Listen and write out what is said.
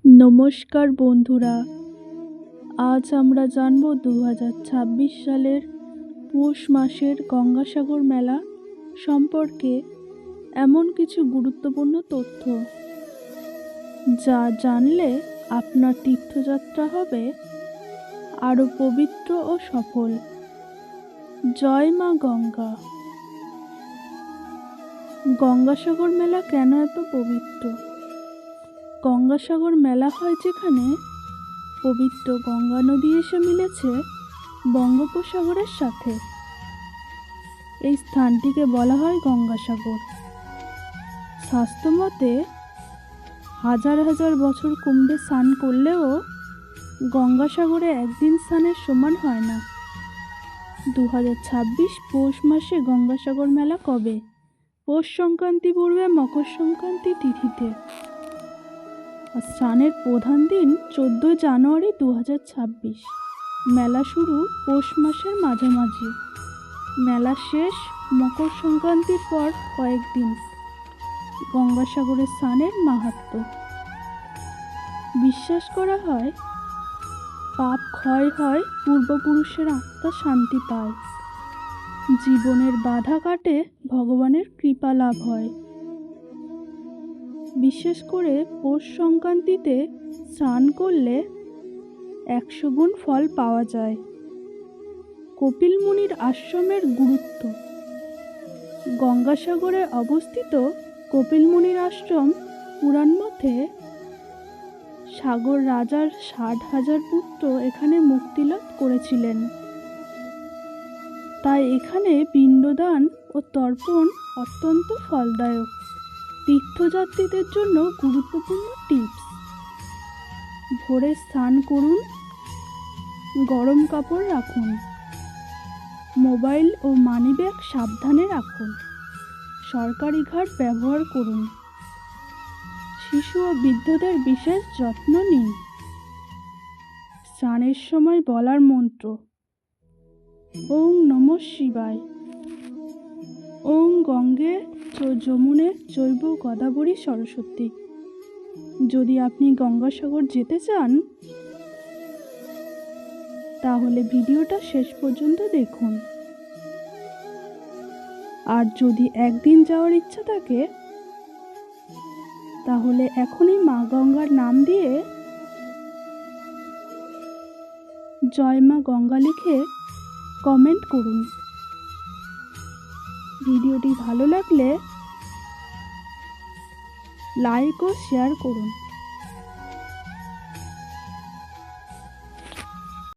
নমস্কার বন্ধুরা, আজ আমরা জানব 2026 সালের পৌষ মাসের গঙ্গাসাগর মেলা সম্পর্কে এমন কিছু গুরুত্বপূর্ণ তথ্য যা জানলে আপনার তীর্থযাত্রা হবে আরও পবিত্র ও সফল। জয় মা গঙ্গা। গঙ্গাসাগর মেলা কেন এত পবিত্র? গঙ্গাসাগর মেলা হয় যেখানে পবিত্র গঙ্গা নদী এসে মিলেছে বঙ্গোপসাগরের সাথে। এই স্থানটিকে বলা হয় গঙ্গাসাগর। শাস্ত্রমতে হাজার হাজার বছর কুম্ভে স্নান করলেও গঙ্গাসাগরে একদিন স্নানের সমান হয় না। 2026 পৌষ মাসে গঙ্গাসাগর মেলা কবে? পৌষ সংক্রান্তি পূর্বে মকর সংক্রান্তি তিথিতে। স্নানের প্রধান দিন 14 জানুয়ারি 2026। মেলা শুরু পৌষ মাসের মাঝামাঝি, মেলা শেষ মকর সংক্রান্তির পর কয়েকদিন। গঙ্গাসাগরে স্নানের মাহাত্ম্য। বিশ্বাস করা হয় পাপ ক্ষয় হয়, পূর্বপুরুষের আত্মা শান্তি পায়, জীবনের বাধা কাটে, ভগবানের কৃপা লাভ হয়। বিশেষ করে পৌষ সংক্রান্তিতে স্নান করলে 100 গুণ ফল পাওয়া যায়। কপিল মুনির আশ্রমের গুরুত্ব। গঙ্গাসাগরে অবস্থিত কপিল মুনির আশ্রম পুরাণ মতে সাগর রাজার 60,000 পুত্র এখানে মুক্তিলাভ করেছিলেন। তাই এখানে পিণ্ডদান ও তর্পণ অত্যন্ত ফলদায়ক। তীর্থযাত্রীদের জন্য গুরুত্বপূর্ণ টিপস: ভোরে স্নান করুন, গরম কাপড় রাখুন, মোবাইল ও মানিব্যাগ সাবধানে রাখুন, সরকারি ঘাট ব্যবহার করুন, শিশু ও বৃদ্ধদের বিশেষ যত্ন নিন। স্নানের সময় বলার মন্ত্র: ওং নমঃ শিবায়, ওং গঙ্গে যমুনে চৈব গোদাবরী সরস্বতী। যদি আপনি গঙ্গাসাগর যেতে চান তাহলে ভিডিওটা শেষ পর্যন্ত দেখুন। আর যদি একদিন যাওয়ার ইচ্ছা থাকে তাহলে এখনই মা গঙ্গার নাম দিয়ে জয় মা গঙ্গা লিখে কমেন্ট করুন। ভিডিওটি ভালো লাগলে লাইক ও শেয়ার করুন।